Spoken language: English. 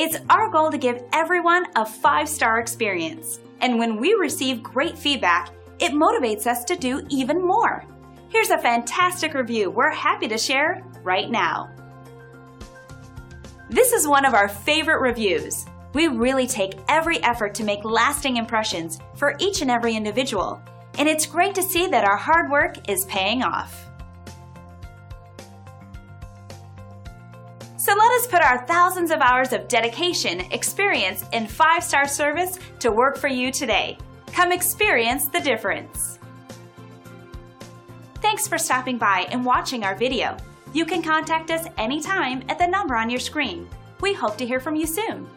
It's our goal to give everyone a 5-star experience. And when we receive great feedback, it motivates us to do even more. Here's a fantastic review we're happy to share right now. This is one of our favorite reviews. We really take every effort to make lasting impressions for each and every individual, and it's great to see that our hard work is paying off. So let us put our thousands of hours of dedication, experience, and 5-star service to work for you today. Come experience the difference. Thanks for stopping by and watching our video. You can contact us anytime at the number on your screen. We hope to hear from you soon.